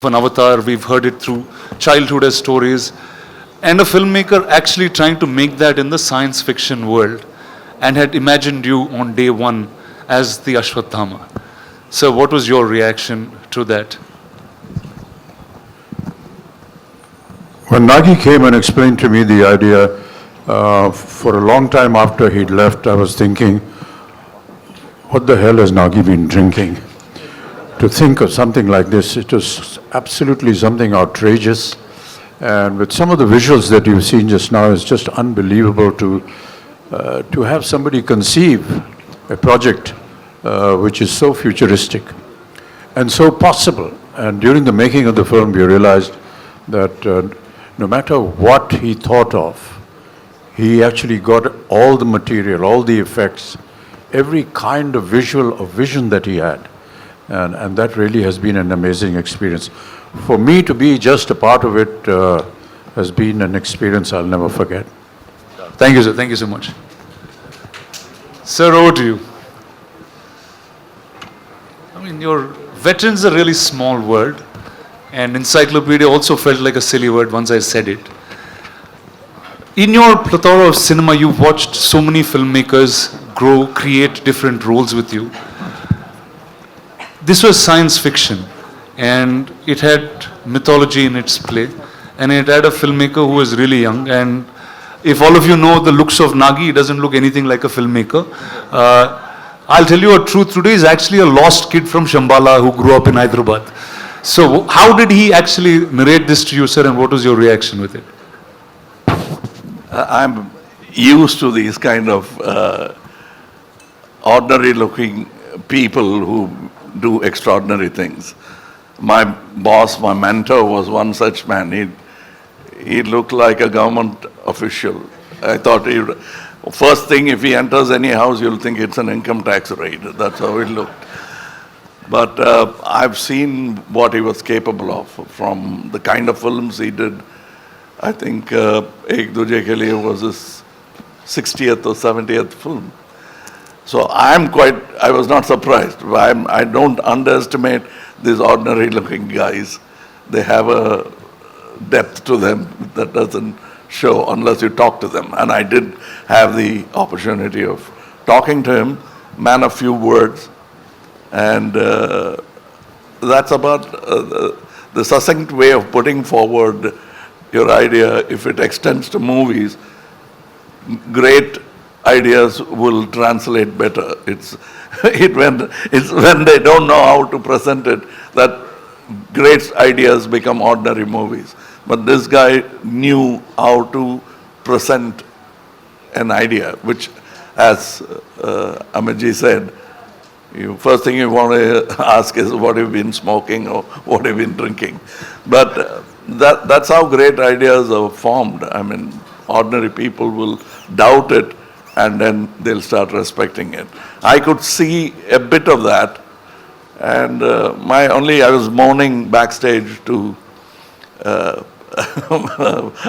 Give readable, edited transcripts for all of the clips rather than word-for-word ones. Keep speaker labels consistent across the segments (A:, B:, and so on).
A: an avatar, we've heard it through childhood as stories, and a filmmaker actually trying to make that in the science fiction world and had imagined you on day one as the Ashwatthama. So, what was your reaction to that?
B: When Nagi came and explained to me the idea, for a long time after he'd left, I was thinking, what the hell has Nagi been drinking? To think of something like this, it was absolutely something outrageous. And with some of the visuals that you've seen just now, it's just unbelievable to have somebody conceive a project which is so futuristic and so possible. And during the making of the film, we realized that no matter what he thought of, he actually got all the material, all the effects, every kind of visual or vision that he had. And that really has been an amazing experience. For me to be just a part of it has been an experience I'll never forget.
A: Thank you, sir. Thank you so much. Sir, over to you. I mean, your veteran's a really small word, and encyclopedia also felt like a silly word once I said it. In your plethora of cinema, you've watched so many filmmakers grow, create different roles with you. This was science fiction, and it had mythology in its play, and it had a filmmaker who was really young. And if all of you know the looks of Nagi, he doesn't look anything like a filmmaker. I'll tell you a truth, today is actually a lost kid from Shambhala who grew up in Hyderabad. So how did he actually narrate this to you, sir, and what was your reaction with it?
C: I'm used to these kind of ordinary looking people who do extraordinary things. My boss, my mentor was one such man. He looked like a government official. I thought first thing, if he enters any house, you'll think it's an income tax raid. That's how he looked. But I've seen what he was capable of from the kind of films he did. I think Ek Duje Ke Liye was his 60th or 70th film. So I was not surprised. I don't underestimate these ordinary looking guys. They have a depth to them that doesn't show unless you talk to them. And I did have the opportunity of talking to him, man of few words. And that's about the succinct way of putting forward your idea. If it extends to movies, great ideas will translate better. It's when they don't know how to present it that great ideas become ordinary movies. But this guy knew how to present an idea, which, as Amitji said, first thing you want to ask is what have you been smoking or what have you been drinking. But that's how great ideas are formed. I mean, ordinary people will doubt it and then they'll start respecting it. I could see a bit of that, and I was moaning backstage to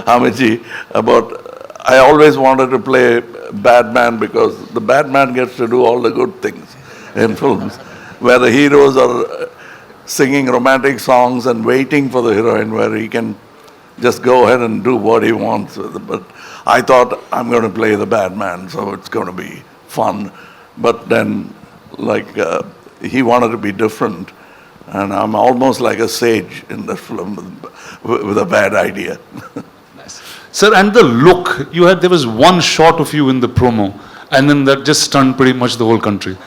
C: Amitji about I always wanted to play bad man because the bad man gets to do all the good things in films, where the heroes are singing romantic songs and waiting for the heroine, where he can just go ahead and do what he wants. But I thought, I'm going to play the bad man, so it's going to be fun. But then, he wanted to be different, and I'm almost like a sage in the film with a bad idea.
A: Nice. Sir, and the look, there was one shot of you in the promo, and then that just stunned pretty much the whole country.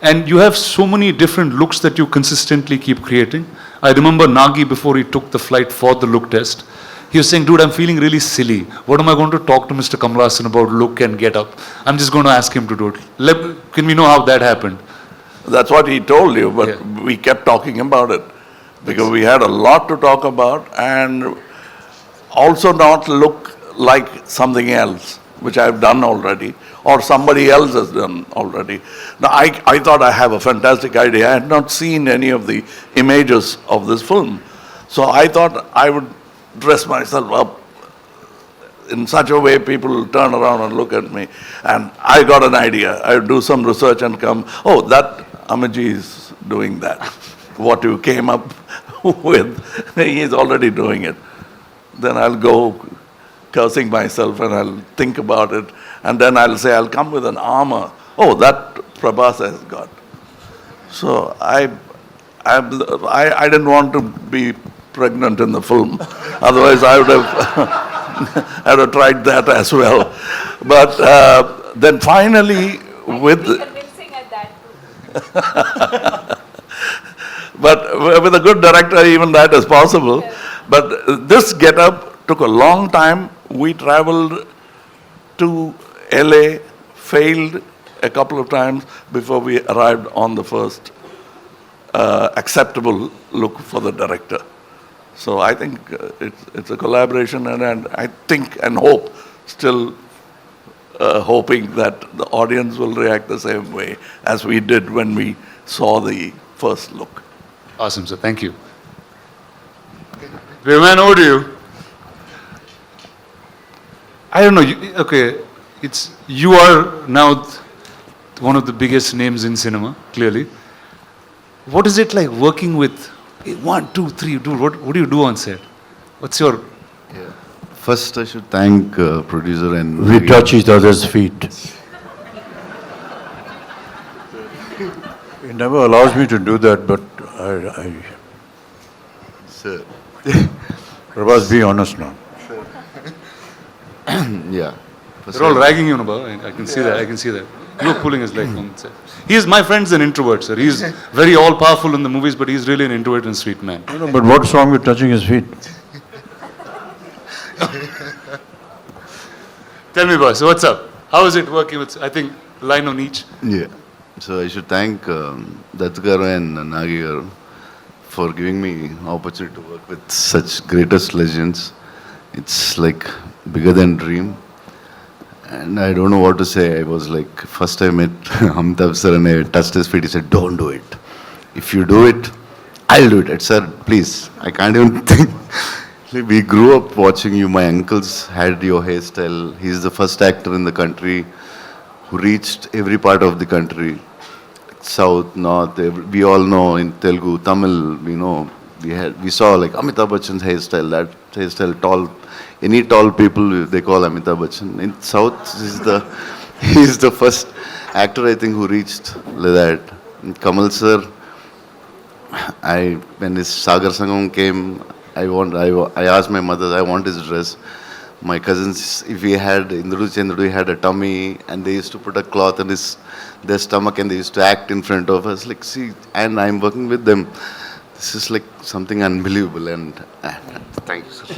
A: And you have so many different looks that you consistently keep creating. I remember Nagi, before he took the flight for the look test, he was saying, dude, I'm feeling really silly. What am I going to talk to Mr. Kamal Haasan about look and get up? I'm just going to ask him to do it. Can we know how that happened?
C: That's what he told you, but we kept talking about it because we had a lot to talk about, and also not look like something else, which I've done already, or somebody else has done already. Now, I thought I have a fantastic idea. I had not seen any of the images of this film. So I thought I would dress myself up in such a way people will turn around and look at me. And I got an idea. I would do some research and come, oh, that Amitji is doing that. What you came up with, he is already doing it. Then I'll go cursing myself and I'll think about it. And then I'll say, I'll come with an armor. Oh, that Prabhas has got. So I didn't want to be pregnant in the film. Otherwise, I would have, I would have tried that as well. But then finally, with...
D: convincing at that too.
C: But with a good director, even that is possible. But this get-up took a long time. We traveled to LA, failed a couple of times before we arrived on the first acceptable look for the director. So I think it's a collaboration, and I think and hope, still hoping that the audience will react the same way as we did when we saw the first look.
A: Awesome, sir. Thank you. Viman, over to you. I don't know. Okay, you are now one of the biggest names in cinema, clearly. What is it like working with 1, 2, 3, dude? What do you do on set? What's your...
E: First, I should thank producer and...
B: We touch each other's feet. He never allows me to do that, but I
E: Sir.
B: Prabhas, be honest now.
E: Yeah. First
A: They're all
E: I-
A: ragging you, Nabha. I can see that. I can see that. You're pulling his leg on set. My friend's an introvert, sir. He's very all-powerful in the movies, but he's really an introvert and sweet man.
B: No, but what's wrong with touching his feet?
A: Tell me, boss, what's up? How is it working with, I think, line on each?
E: Yeah. So I should thank Dattagaru and Nagigaru for giving me opportunity to work with such greatest legends. It's like bigger than dream. And I don't know what to say. I was like, first I met Amitabh sir and I touched his feet. He said, don't do it. If you do it, I'll do it. I said, please, I can't even think. We grew up watching you. My uncles had your hairstyle. He's the first actor in the country who reached every part of the country. South, North, we all know in Telugu, Tamil, we know, we saw like Amitabh Bachchan's hairstyle, that hairstyle, tall, any tall people they call Amitabh Bachchan. In South, he's the first actor I think who reached like that. And Kamal sir, when his Sagar Sangam came, I asked my mother, I want his dress. My cousins, if we had, Indru Chandru had a tummy and they used to put a cloth on their stomach and they used to act in front of us. Like, see, and I'm working with them. This is like something unbelievable and thank you, sir.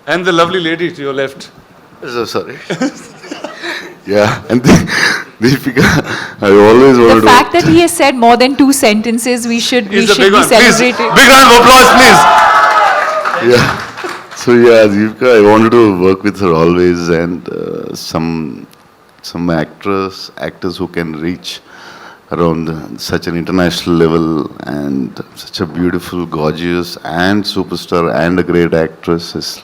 A: And the lovely lady to your left.
E: So sorry. Yeah, and Deepika, I always wanted
D: The
E: to...
D: fact that he has said more than 2 sentences, we should be
A: He's a big one. Please, big
D: celebrating.
A: round of applause, please.
E: Yeah. So yeah, Deepika, I wanted to work with her always, and some actors who can reach around such an international level, and such a beautiful, gorgeous, and superstar, and a great actress.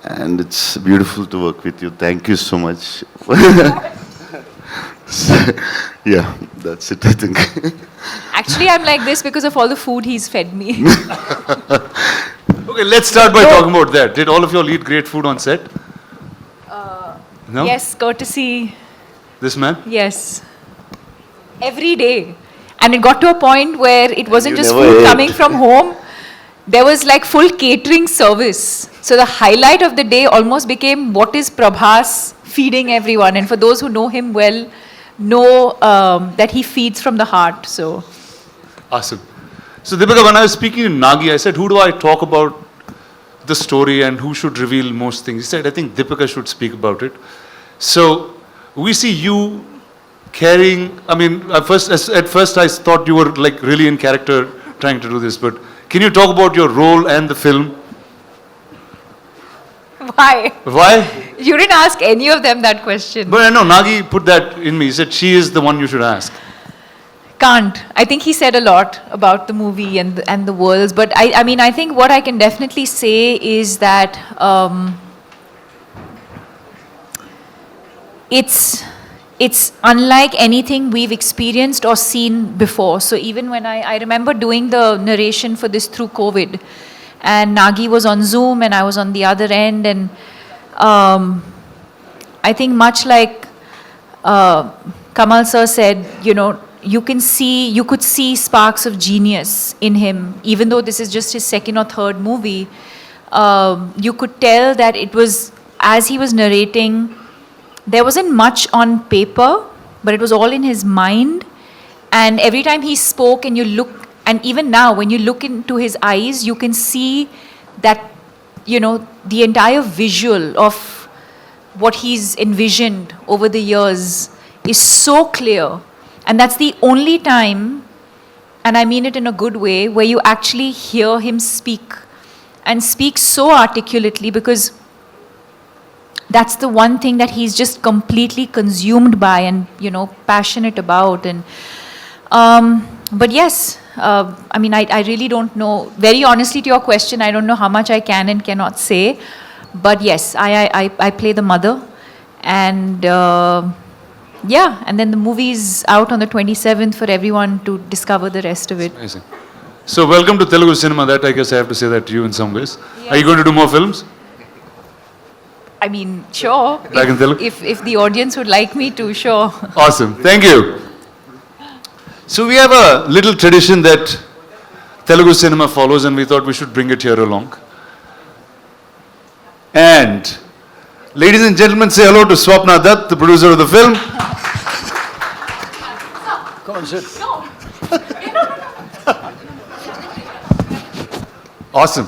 E: And it's beautiful to work with you. Thank you so much. Yeah, that's it, I think.
D: Actually, I'm like this because of all the food he's fed me.
A: Okay, let's start by talking about that. Did all of you all eat great food on set? No?
D: Yes, courtesy.
A: This man?
D: Yes. Every day. And it got to a point where it wasn't
E: you
D: just
E: never
D: food
E: ate.
D: coming from home. There was like full catering service. So the highlight of the day almost became what is Prabhas feeding everyone. And for those who know him well, know that he feeds from the heart. So
A: Awesome. So Deepika, when I was speaking to Nagi, I said, who do I talk about the story and who should reveal most things? He said, I think Deepika should speak about it. So we see you carrying, I mean, at first I thought you were like really in character trying to do this, but can you talk about your role and the film?
D: why?
A: Why?
D: You didn't ask any of them that question.
A: But I know Nagi put that in me. He said she is the one you should ask.
D: Can't. I think he said a lot about the movie and the worlds. But I mean, I think what I can definitely say is that it's it's unlike anything we've experienced or seen before. So even when I remember doing the narration for this through COVID, and Nagi was on Zoom and I was on the other end, and I think much like Kamal sir said, you know, you could see sparks of genius in him, even though this is just his second or third movie. You could tell that it was, as he was narrating, there wasn't much on paper, but it was all in his mind. And every time he spoke and you look, and even now when you look into his eyes, you can see that, you know, the entire visual of what he's envisioned over the years is so clear. And that's the only time, and I mean it in a good way, where you actually hear him speak, and speak so articulately, because that's the one thing that he's just completely consumed by and, you know, passionate about. And but yes, I mean, I really don't know. Very honestly, to your question, I don't know how much I can and cannot say. But yes, I play the mother, and yeah, and then the movie's out on the 27th for everyone to discover the rest of it.
A: Amazing. So welcome to Telugu cinema. That I guess I have to say that to you in some ways.
D: Yes.
A: Are you going to do more films?
D: I mean, sure.
A: Back in Telugu?
D: If the audience would like me to, sure.
A: Awesome. Thank you. So we have a little tradition that Telugu cinema follows, and we thought we should bring it here along. And ladies and gentlemen, say hello to Swapna Dutt, the producer of the film.
B: Come on, sit.
A: Awesome.